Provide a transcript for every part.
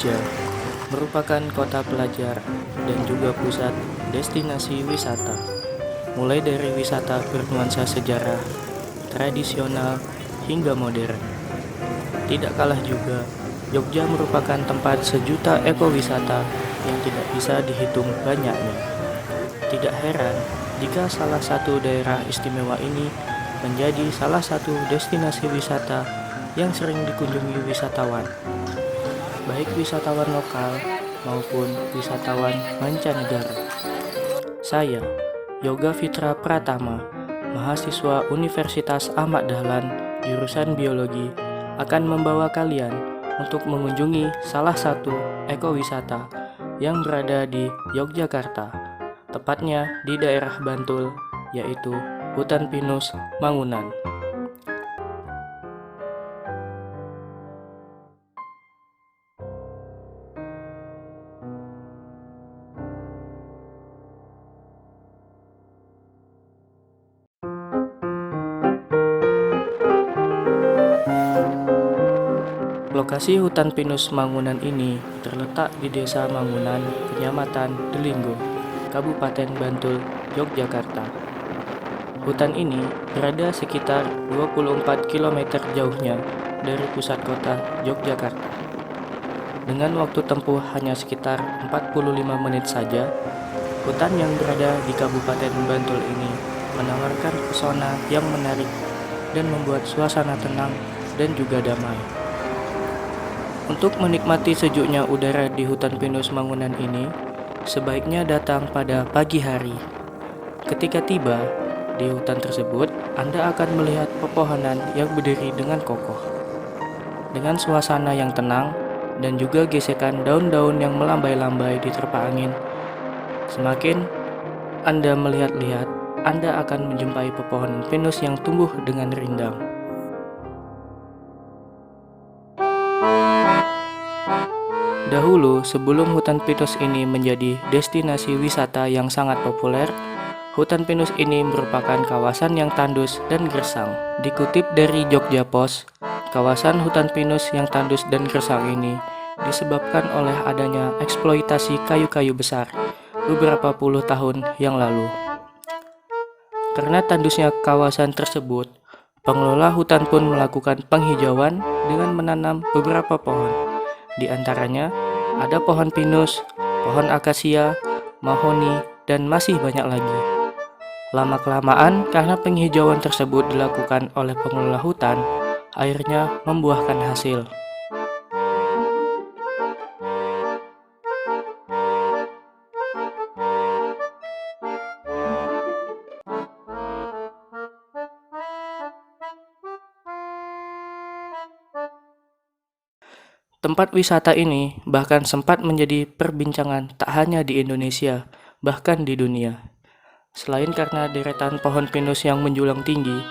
Jogja merupakan kota pelajar dan juga pusat destinasi wisata, mulai dari wisata bernuansa sejarah, tradisional, hingga modern. Tidak kalah juga, Jogja merupakan tempat sejuta ekowisata yang tidak bisa dihitung banyaknya. Tidak heran jika salah satu daerah istimewa ini menjadi salah satu destinasi wisata yang sering dikunjungi wisatawan, baik wisatawan lokal maupun wisatawan mancanegara. Saya, Yoga Fitra Pratama, mahasiswa Universitas Ahmad Dahlan, jurusan Biologi, akan membawa kalian untuk mengunjungi salah satu ekowisata yang berada di Yogyakarta, tepatnya di daerah Bantul, yaitu Hutan Pinus Mangunan. Lokasi Hutan Pinus Mangunan ini terletak di Desa Mangunan, Kecamatan Delinggo, Kabupaten Bantul, Yogyakarta. Hutan ini berada sekitar 24 km jauhnya dari pusat kota Yogyakarta. Dengan waktu tempuh hanya sekitar 45 menit saja, hutan yang berada di Kabupaten Bantul ini menawarkan pesona yang menarik dan membuat suasana tenang dan juga damai. Untuk menikmati sejuknya udara di Hutan Pinus Mangunan ini, sebaiknya datang pada pagi hari. Ketika tiba di hutan tersebut, Anda akan melihat pepohonan yang berdiri dengan kokoh, dengan suasana yang tenang dan juga gesekan daun-daun yang melambai-lambai di terpa angin. Semakin Anda melihat-lihat, Anda akan menjumpai pepohonan pinus yang tumbuh dengan rindang. Dahulu, sebelum Hutan Pinus ini menjadi destinasi wisata yang sangat populer, Hutan Pinus ini merupakan kawasan yang tandus dan gersang. Dikutip dari Jogja Post, kawasan Hutan Pinus yang tandus dan gersang ini disebabkan oleh adanya eksploitasi kayu-kayu besar beberapa puluh tahun yang lalu. Karena tandusnya kawasan tersebut, pengelola hutan pun melakukan penghijauan dengan menanam beberapa pohon. Di antaranya ada pohon pinus, pohon akasia, mahoni, dan masih banyak lagi. Lama-kelamaan karena penghijauan tersebut dilakukan oleh pengelola hutan, akhirnya membuahkan hasil. Tempat wisata ini bahkan sempat menjadi perbincangan tak hanya di Indonesia, bahkan di dunia. Selain karena deretan pohon pinus yang menjulang tinggi,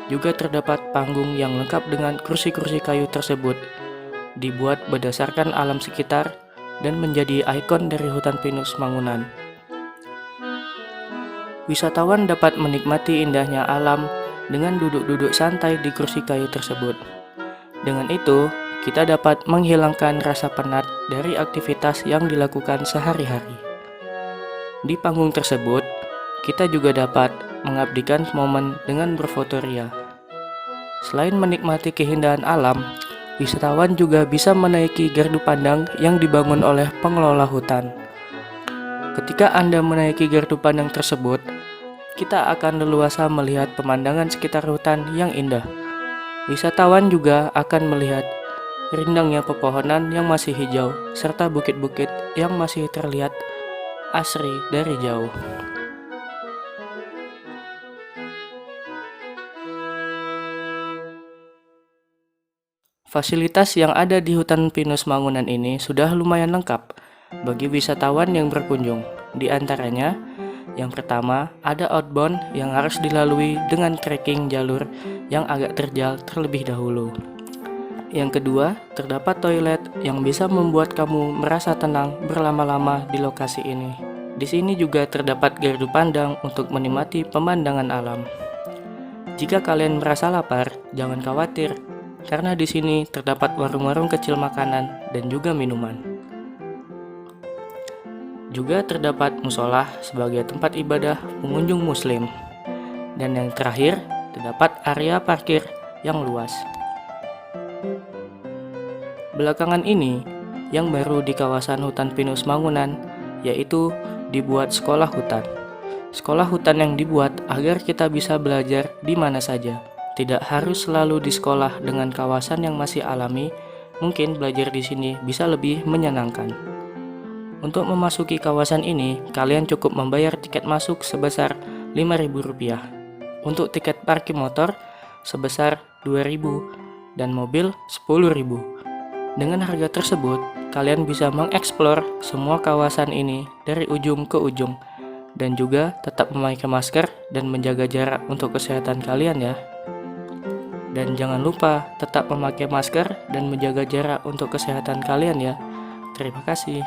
juga terdapat panggung yang lengkap dengan kursi-kursi kayu tersebut, dibuat berdasarkan alam sekitar dan menjadi ikon dari Hutan Pinus Mangunan. Wisatawan dapat menikmati indahnya alam dengan duduk-duduk santai di kursi kayu tersebut. Dengan itu, kita dapat menghilangkan rasa penat dari aktivitas yang dilakukan sehari-hari. Di panggung tersebut, kita juga dapat mengabdikan momen dengan berfotoria. Selain menikmati keindahan alam, wisatawan juga bisa menaiki gardu pandang yang dibangun oleh pengelola hutan. Ketika Anda menaiki gardu pandang tersebut, kita akan leluasa melihat pemandangan sekitar hutan yang indah. Wisatawan juga akan melihat rindangnya pepohonan yang masih hijau, serta bukit-bukit yang masih terlihat asri dari jauh. Fasilitas yang ada di Hutan Pinus Mangunan ini sudah lumayan lengkap bagi wisatawan yang berkunjung. Di antaranya, yang pertama ada outbound yang harus dilalui dengan trekking jalur yang agak terjal terlebih dahulu. Yang kedua, terdapat toilet yang bisa membuat kamu merasa tenang berlama-lama di lokasi ini. Di sini juga terdapat gardu pandang untuk menikmati pemandangan alam. Jika kalian merasa lapar, jangan khawatir, karena di sini terdapat warung-warung kecil makanan dan juga minuman. Juga terdapat musola sebagai tempat ibadah pengunjung muslim. Dan yang terakhir, terdapat area parkir yang luas. Belakangan ini, yang baru di kawasan hutan pinus Mangunan, yaitu dibuat sekolah hutan. Sekolah hutan yang dibuat agar kita bisa belajar di mana saja. Tidak harus selalu di sekolah dengan kawasan yang masih alami, mungkin belajar di sini bisa lebih menyenangkan. Untuk memasuki kawasan ini, kalian cukup membayar tiket masuk sebesar Rp5.000. Untuk tiket parkir motor sebesar Rp2.000 dan mobil Rp10.000. Dengan harga tersebut, kalian bisa mengeksplor semua kawasan ini dari ujung ke ujung dan juga tetap memakai masker dan menjaga jarak untuk kesehatan kalian ya. Dan jangan lupa tetap memakai masker dan menjaga jarak untuk kesehatan kalian ya. Terima kasih.